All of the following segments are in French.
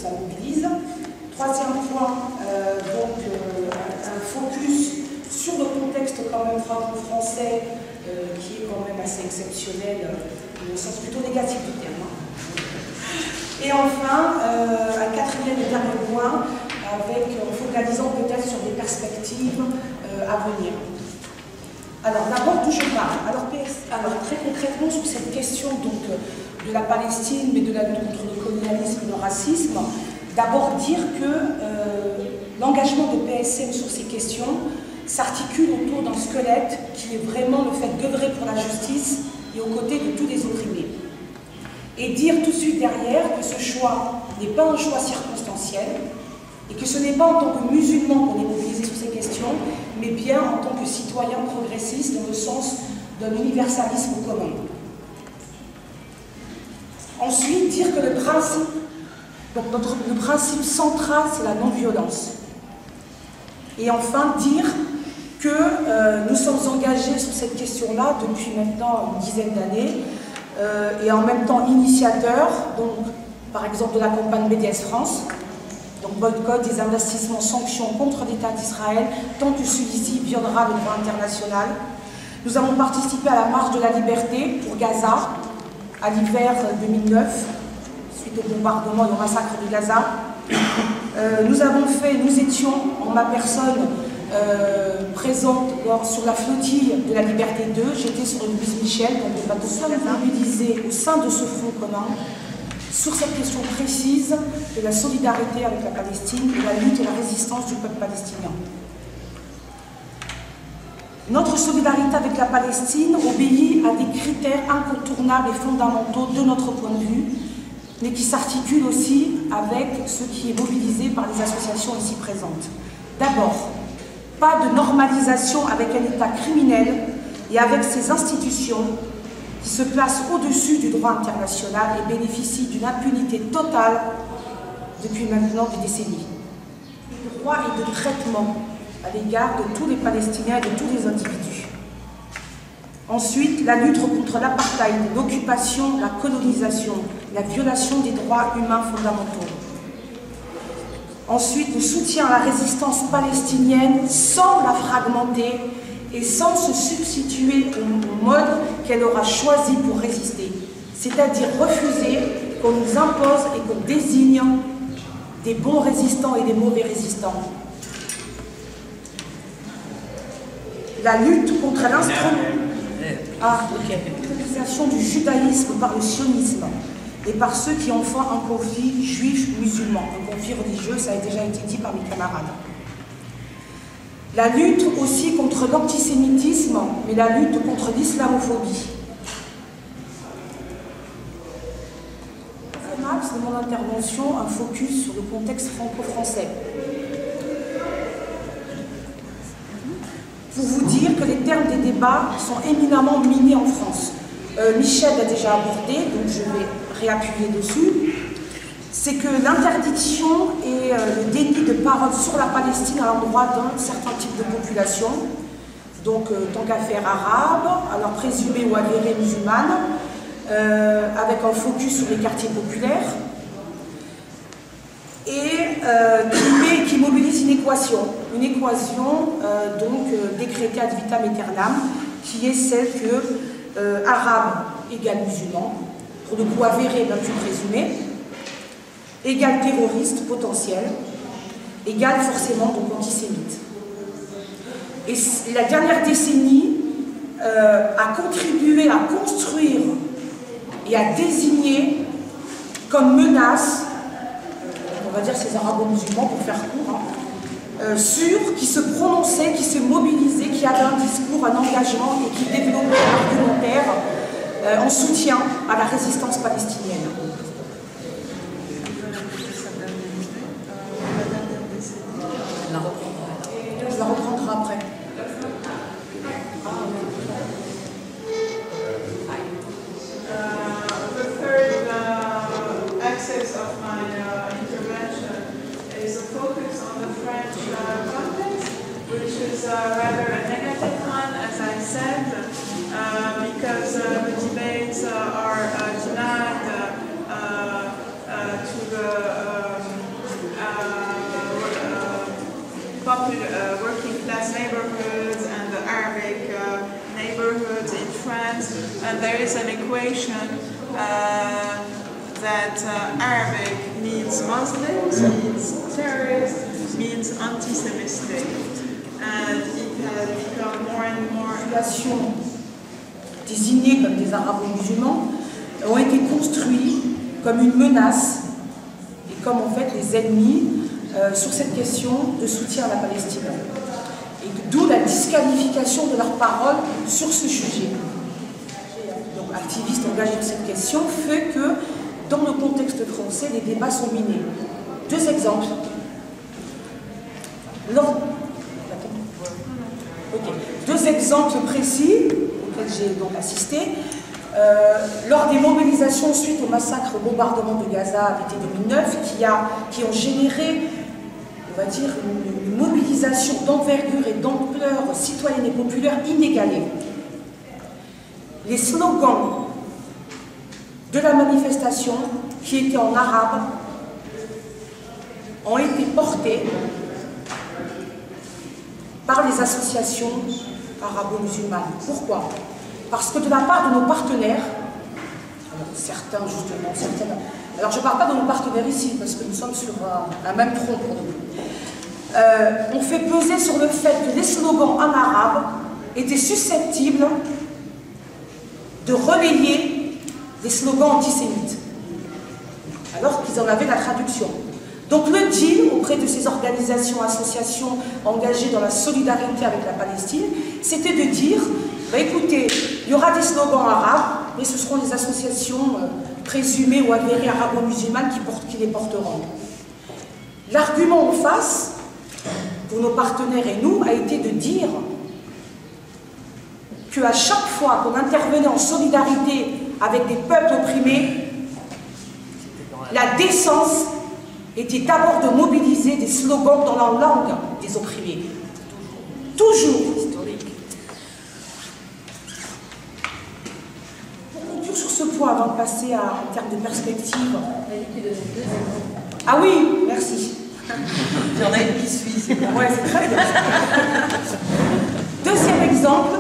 ça mobilise. Troisième point, un focus sur le contexte quand même franco-français, qui est quand même assez exceptionnel, au sens plutôt négatif du terme. Et enfin, un quatrième et dernier point, en focalisant peut-être sur des perspectives à venir. Alors d'abord, d'où je parle. Alors très concrètement, sur cette question donc, de la Palestine, mais de la lutte contre le colonialisme et le racisme, d'abord dire que l'engagement de PSM sur ces questions s'articule autour d'un squelette qui est vraiment le fait d'œuvrer pour la justice et aux côtés de tous les opprimés. Et dire tout de suite derrière que ce choix n'est pas un choix circonstanciel et que ce n'est pas en tant que musulman qu'on est mobilisé sur ces questions, mais bien en tant que citoyen progressiste dans le sens d'un universalisme commun. Ensuite, dire que le principe central, c'est la non-violence. Et enfin, dire que nous sommes engagés sur cette question-là depuis maintenant une dizaine d'années et en même temps initiateurs, donc, par exemple de la campagne BDS France, donc boycott, des investissements, sanctions contre l'État d'Israël, tant que celui-ci violera le droit international. Nous avons participé à la marche de la liberté pour Gaza, à l'hiver 2009, suite au bombardement et au massacre de Gaza. Nous étions, en ma personne, présente sur la flottille de la Liberté 2. J'étais sur le Louise Michel, donc le bateau de Gaza, mobilisé au sein de ce front commun sur cette question précise de la solidarité avec la Palestine, de la lutte et la résistance du peuple palestinien. Notre solidarité avec la Palestine obéit à des critères incontournables et fondamentaux de notre point de vue, mais qui s'articulent aussi avec ce qui est mobilisé par les associations ici présentes. D'abord, pas de normalisation avec un État criminel et avec ses institutions qui se placent au-dessus du droit international et bénéficient d'une impunité totale depuis maintenant des décennies. De droit et de traitement à l'égard de tous les Palestiniens et de tous les individus. Ensuite, la lutte contre l'apartheid, l'occupation, la colonisation, la violation des droits humains fondamentaux. Ensuite, le soutien à la résistance palestinienne sans la fragmenter et sans se substituer au mode qu'elle aura choisi pour résister, c'est-à-dire refuser qu'on nous impose et qu'on désigne des bons résistants et des mauvais résistants. La lutte contre l'instrumentalisation du judaïsme par le sionisme et par ceux qui en font un conflit juif-musulman, un conflit religieux, ça a déjà été dit par mes camarades. La lutte aussi contre l'antisémitisme, mais la lutte contre l'islamophobie. C'est mon intervention, un focus sur le contexte franco-français. Pour vous dire que les termes des débats sont éminemment minés en France. Michel l'a déjà abordé, donc je vais réappuyer dessus. C'est que l'interdiction et le déni de parole sur la Palestine à l'endroit d'un certain type de population, donc tant qu'à faire arabe, alors présumée ou avérée musulmane, avec un focus sur les quartiers populaires, et qui mobilise une équation décrétée ad vitam aeternam, qui est celle que arabe égale musulman, pour le coup avéré, bien plus présumé, égale terroriste potentiel, égale forcément donc antisémite. Et la dernière décennie a contribué à construire et à désigner comme menace, on va dire ces arabo-musulmans pour faire court, qui se prononçaient, qui se mobilisaient, qui avaient un discours, un engagement et qui développaient un argumentaire en soutien à la résistance palestinienne. Je la reprendrai après. The third axis of my intervention is a focus on the French context, which is rather a negative one, as I said, because the debates are denied to the working class neighborhoods and the Arabic neighborhoods in France, and there is an equation that Arabic means Muslims, means terrorists, means anti-Semitic, and it has become more and more. Désignés comme des arabo-musulmans ont été construits comme une menace et comme en fait les ennemis sur cette question de soutien à la Palestine. Et d'où la disqualification de leurs paroles sur ce sujet. Donc, activistes engagés de cette question fait que dans le contexte français, les débats sont minés. Deux exemples. Deux exemples précis auxquels j'ai donc assisté. Lors des mobilisations suite au massacre, au bombardement de Gaza à l'été 2009, qui ont généré, on va dire, une mobilisation d'envergure et d'ampleur citoyenne et populaire inégalée. Les slogans de la manifestation, qui étaient en arabe, ont été portés par les associations arabo-musulmanes. Pourquoi? Parce que de la part de nos partenaires, certains justement, certains, alors je ne parle pas de nos partenaires ici, parce que nous sommes sur un même tronc pour nous, on fait peser sur le fait que les slogans en arabe étaient susceptibles de relayer des slogans antisémites, alors qu'ils en avaient la traduction. Donc le deal auprès de ces organisations, associations engagées dans la solidarité avec la Palestine, c'était de dire, bah, écoutez, il y aura des slogans arabes, mais ce seront les associations présumées ou avérées arabo-musulmanes qui les porteront. L'argument en face, pour nos partenaires et nous, a été de dire qu'à chaque fois qu'on intervenait en solidarité avec des peuples opprimés, la décence était d'abord de mobiliser des slogans dans la langue des opprimés. Toujours. Historique. Pour conclure sur ce point, avant de passer en termes de perspective. Ah oui, merci. Il y en a une qui suit, c'est quoi? Ouais, c'est très bien. Deuxième exemple.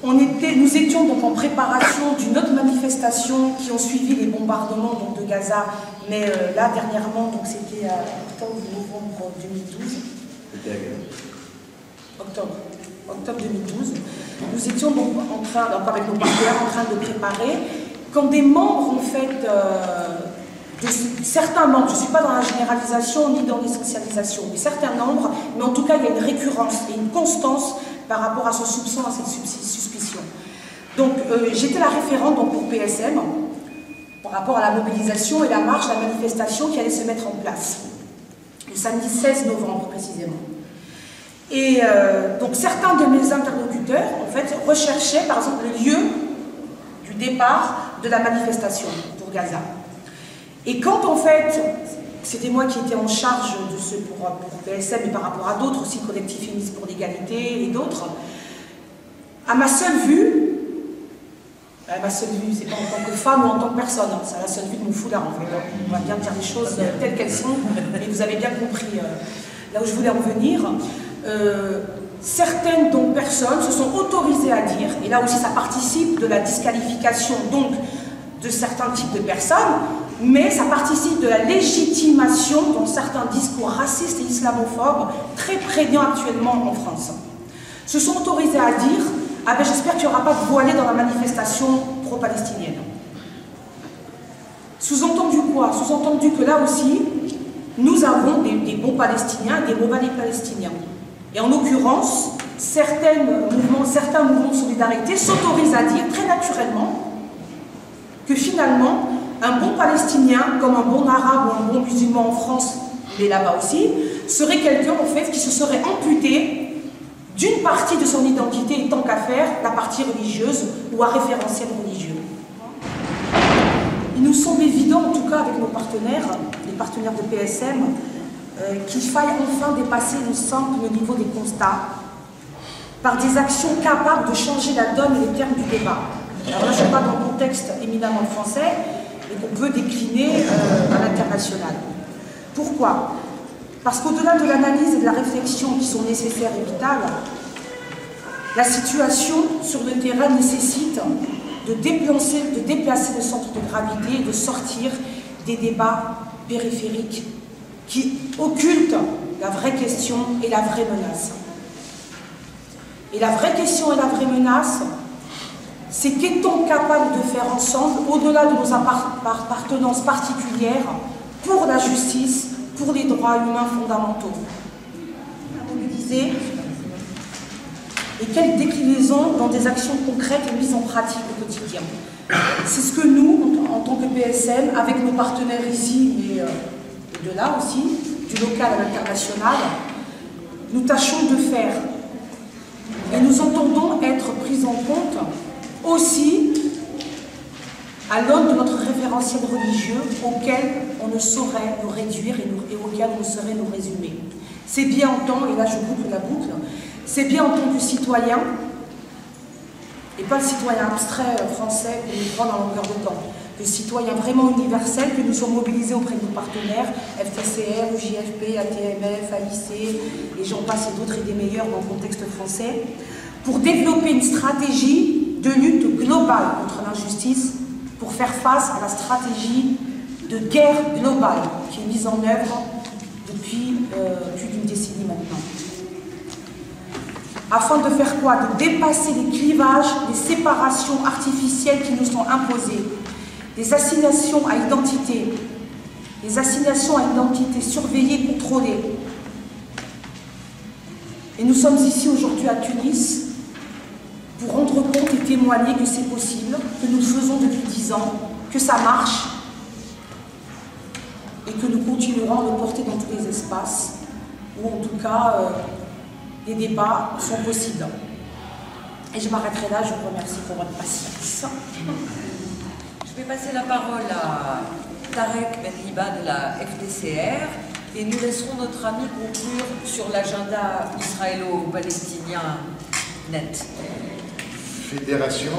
Nous étions donc en préparation d'une autre manifestation qui ont suivi les bombardements donc, de Gaza, mais là dernièrement, donc c'était octobre-novembre 2012. Octobre 2012. Nous étions donc en train, donc avec nos partenaires, en train de préparer, quand des membres en fait, certains membres, je ne suis pas dans la généralisation ni dans l'essentialisation, mais certains membres, mais en tout cas il y a une récurrence et une constance par rapport à ce soupçon, à cette suspicion. Donc j'étais la référente donc, pour PSM par rapport à la mobilisation et la marche, la manifestation qui allait se mettre en place le samedi 16 novembre précisément. Et donc certains de mes interlocuteurs en fait recherchaient par exemple le lieu du départ de la manifestation pour Gaza. Et quand en fait c'était moi qui étais en charge de ce pour PSM et par rapport à d'autres aussi, collectifs féministes pour l'égalité et d'autres, à ma seule vue, c'est pas en tant que femme ou en tant que personne, c'est à la seule vue de mon foulard en fait. On va bien dire les choses telles qu'elles sont, mais vous avez bien compris là où je voulais en venir. Certaines donc personnes se sont autorisées à dire, et là aussi ça participe de la disqualification donc de certains types de personnes, mais ça participe de la légitimation dans certains discours racistes et islamophobes très prégnants actuellement en France. Se sont autorisés à dire « Ah ben j'espère qu'il n'y aura pas de voilés dans la manifestation pro-palestinienne ». Sous-entendu quoi? Sous-entendu que là aussi, nous avons des bons Palestiniens et des mauvais Palestiniens. Et en l'occurrence, certains mouvements de solidarité s'autorisent à dire très naturellement que finalement, un bon Palestinien, comme un bon Arabe ou un bon musulman en France, mais là-bas aussi, serait quelqu'un en fait qui se serait amputé d'une partie de son identité et tant qu'à faire, la partie religieuse ou à référentiel religieux. Il nous semble évident, en tout cas avec nos partenaires, les partenaires de PSM, qu'il faille enfin dépasser, il nous semble, le niveau des constats par des actions capables de changer la donne et les termes du débat. Alors là, je ne suis pas dans le contexte éminemment français, et qu'on peut décliner à l'international. Pourquoi? Parce qu'au-delà de l'analyse et de la réflexion qui sont nécessaires et vitales, la situation sur le terrain nécessite de déplacer le centre de gravité et de sortir des débats périphériques qui occultent la vraie question et la vraie menace. Et la vraie question et la vraie menace, c'est qu'est-on capable de faire ensemble, au-delà de nos appartenances particulières, pour la justice, pour les droits humains fondamentaux. Mobiliser et quelle déclinaison dans des actions concrètes et mises en pratique au quotidien. C'est ce que nous, en tant que PSM, avec nos partenaires ici, mais au-delà aussi, du local à l'international, nous tâchons de faire. Et nous entendons être pris en compte aussi à l'aune de notre référentiel religieux auquel on ne saurait nous réduire et auquel on ne saurait nous résumer. C'est bien en tant, et là je boucle la boucle, c'est bien en tant que citoyen, et pas le citoyen abstrait français qu'on nous prend dans longueur de temps, le citoyen vraiment universel que nous sommes mobilisés auprès de nos partenaires, FTCR, UJFP, ATMF, AIC, et j'en passe et d'autres et des meilleurs dans le contexte français, pour développer une stratégie de lutte globale contre l'injustice, pour faire face à la stratégie de guerre globale qui est mise en œuvre depuis plus d'une décennie maintenant. Afin de faire quoi? De dépasser les clivages, les séparations artificielles qui nous sont imposées, les assignations à identité surveillées, contrôlées. Et nous sommes ici aujourd'hui à Tunis pour rendre compte et témoigner que c'est possible, que nous le faisons depuis 10 ans, que ça marche et que nous continuerons à le porter dans tous les espaces où en tout cas les débats sont possibles. Et je m'arrêterai là, je vous remercie pour votre patience. Je vais passer la parole à Tarek Benhiba de la FTCR et nous laisserons notre ami conclure sur l'agenda israélo-palestinien net. Fédération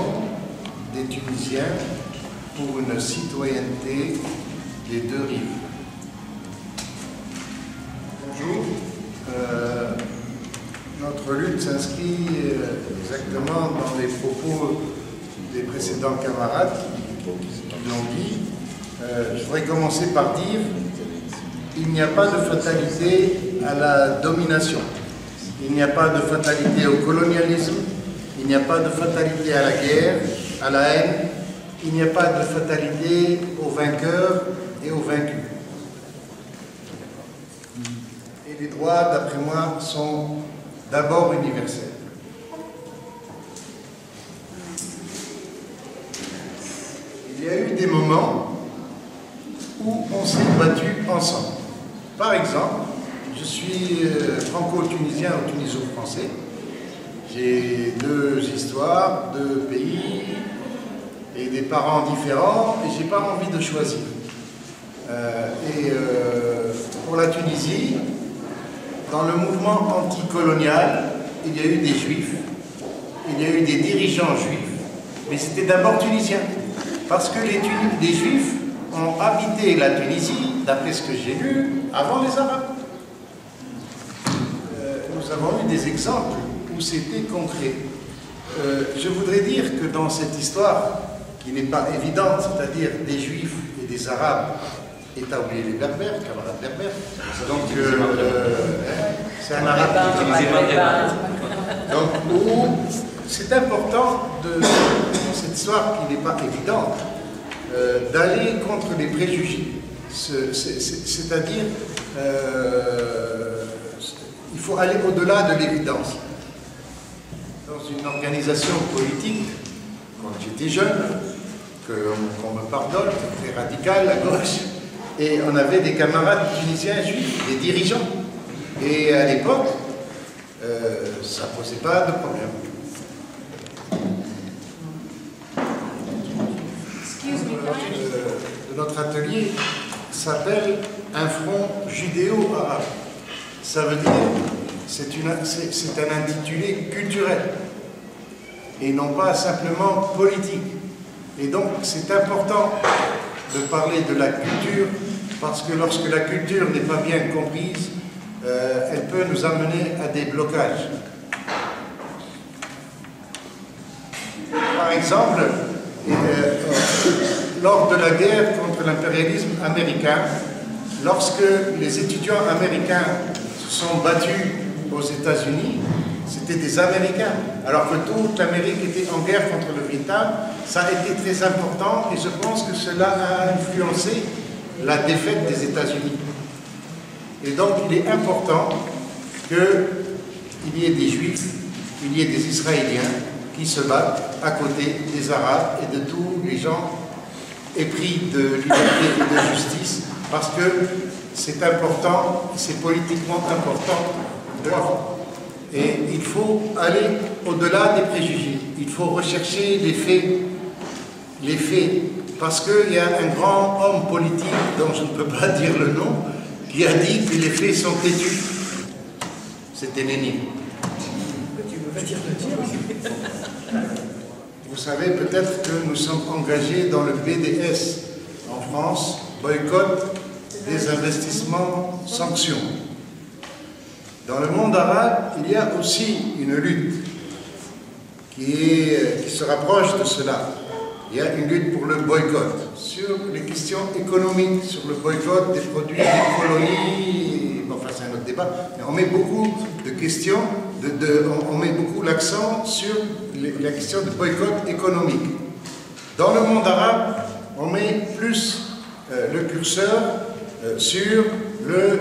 des Tunisiens pour une citoyenneté des deux rives. Bonjour. Notre lutte s'inscrit exactement dans les propos des précédents camarades qui l'ont dit. Je voudrais commencer par dire qu'il n'y a pas de fatalité à la domination. Il n'y a pas de fatalité au colonialisme. Il n'y a pas de fatalité à la guerre, à la haine. Il n'y a pas de fatalité aux vainqueurs et aux vaincus. Et les droits, d'après moi, sont d'abord universels. Il y a eu des moments où on s'est battu ensemble. Par exemple, je suis franco-tunisien ou tuniso-français. J'ai deux histoires, deux pays et des parents différents et je n'ai pas envie de choisir. Pour la Tunisie, dans le mouvement anticolonial, il y a eu des juifs, il y a eu des dirigeants juifs, mais c'était d'abord tunisien. Parce que les juifs ont habité la Tunisie, d'après ce que j'ai lu, avant les Arabes. Nous avons eu des exemples où c'était concret. Je voudrais dire que dans cette histoire, qui n'est pas évidente, c'est-à-dire des Juifs et des Arabes, et t'as oublié les Berbères, camarades Berbères, donc c'est un Arabe qui utilisait donc c'est important, dans cette histoire qui n'est pas évidente, d'aller contre les préjugés. C'est-à-dire, il faut aller au-delà de l'évidence. Dans une organisation politique, quand j'étais jeune, qu'on me pardonne, très radical, à gauche, et on avait des camarades tunisiens juifs, des dirigeants. Et à l'époque, ça ne posait pas de problème. Notre atelier s'appelle un front judéo-arabe. Ça veut dire, c'est un intitulé culturel et non pas simplement politique. Et donc c'est important de parler de la culture parce que lorsque la culture n'est pas bien comprise, elle peut nous amener à des blocages. Par exemple, lors de la guerre contre l'impérialisme américain, lorsque les étudiants américains se sont battus aux États-Unis, c'était des Américains, alors que toute l'Amérique était en guerre contre le Vietnam. Ça a été très important et je pense que cela a influencé la défaite des États-Unis. Et donc il est important qu'il y ait des Juifs, qu'il y ait des Israéliens qui se battent à côté des Arabes et de tous les gens épris de liberté et de justice, parce que c'est important, c'est politiquement important. Et il faut aller au-delà des préjugés, il faut rechercher les faits, parce qu'il y a un grand homme politique, dont je ne peux pas dire le nom, qui a dit que les faits sont têtus. C'était Lénine. Vous savez peut-être que nous sommes engagés dans le BDS en France, boycott des investissements, sanctions. Dans le monde arabe, il y a aussi une lutte qui se rapproche de cela. Il y a une lutte pour le boycott, sur les questions économiques, sur le boycott des produits des colonies, enfin c'est un autre débat, mais on met beaucoup de questions, on met beaucoup l'accent sur la question du boycott économique. Dans le monde arabe, on met plus le curseur sur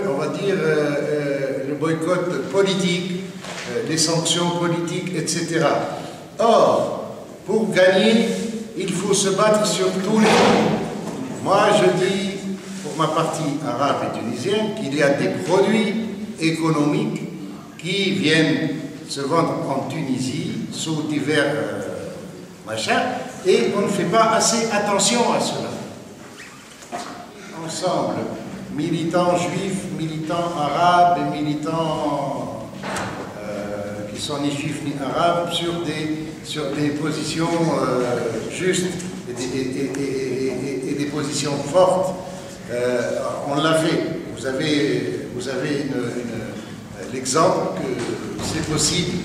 on va dire, le boycott politique, les sanctions politiques, etc. Or, pour gagner, il faut se battre sur tous les fronts. Moi, je dis, pour ma partie arabe et tunisienne, qu'il y a des produits économiques qui viennent se vendre en Tunisie sous divers machins, et on ne fait pas assez attention à cela. Ensemble, militants juifs, militants arabes et militants qui sont ni juifs ni arabes sur des positions justes et des positions fortes. On l'a fait. Vous avez l'exemple que c'est possible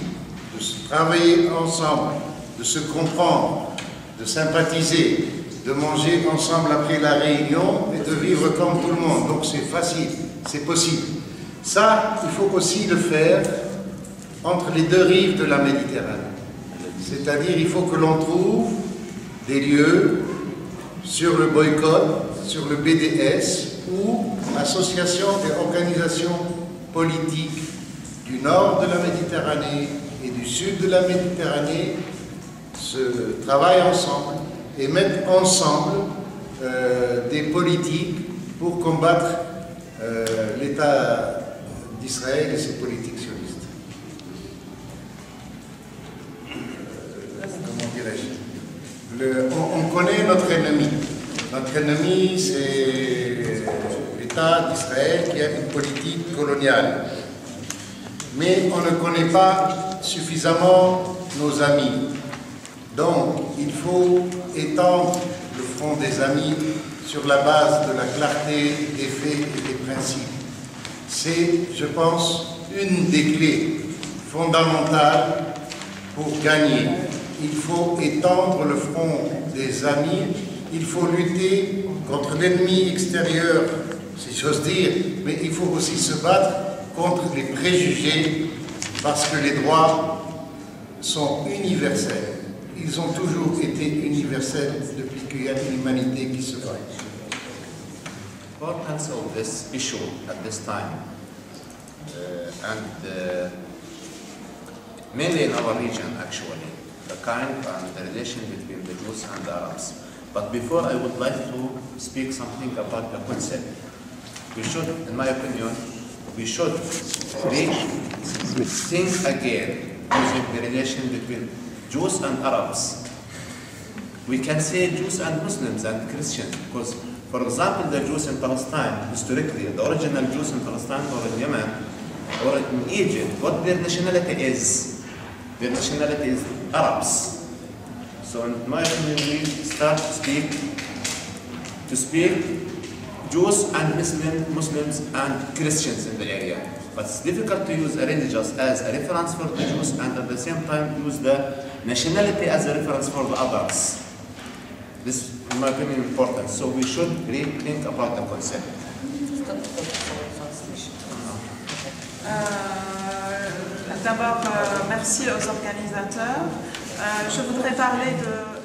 de travailler ensemble, de se comprendre, de sympathiser, de manger ensemble après la réunion et de vivre comme tout le monde. Donc c'est facile, c'est possible. Ça, il faut aussi le faire entre les deux rives de la Méditerranée. C'est-à-dire, il faut que l'on trouve des lieux sur le boycott, sur le BDS, où associations et organisations politiques du nord de la Méditerranée et du sud de la Méditerranée se travaillent ensemble et mettent ensemble des politiques pour combattre l'État d'Israël et ses politiques sionistes. Comment dirais-je? On connaît notre ennemi. Notre ennemi, c'est l'État d'Israël qui a une politique coloniale. Mais on ne connaît pas suffisamment nos amis. Donc, il faut étendre le front des amis sur la base de la clarté des faits et des principes. C'est, je pense, une des clés fondamentales pour gagner. Il faut étendre le front des amis, il faut lutter contre l'ennemi extérieur, si j'ose dire, mais il faut aussi se battre contre les préjugés, parce que les droits sont universels. Ils ont toujours été universels depuis qu'il y a une humanité qui se bat. Importance of this issue at this time, mainly in our region, actually, the kind and the relation between the Jews and the Arabs. But before, I would like to speak something about the concept. We should, in my opinion, we should think again using the relation between Jews and Arabs. We can say Jews and Muslims and Christians, because, for example, the Jews in Palestine, historically, the original Jews in Palestine or in Yemen or in Egypt, what their nationality is? Their nationality is Arabs. So in my opinion, we start to speak Jews and Muslims and Christians in the area. But it's difficult to use a religious as a reference for the Jews and at the same time use the nationality as a reference for the others. This, in my opinion, is important. So we should rethink about the concept. D'abord, merci aux organisateurs. Je voudrais parler de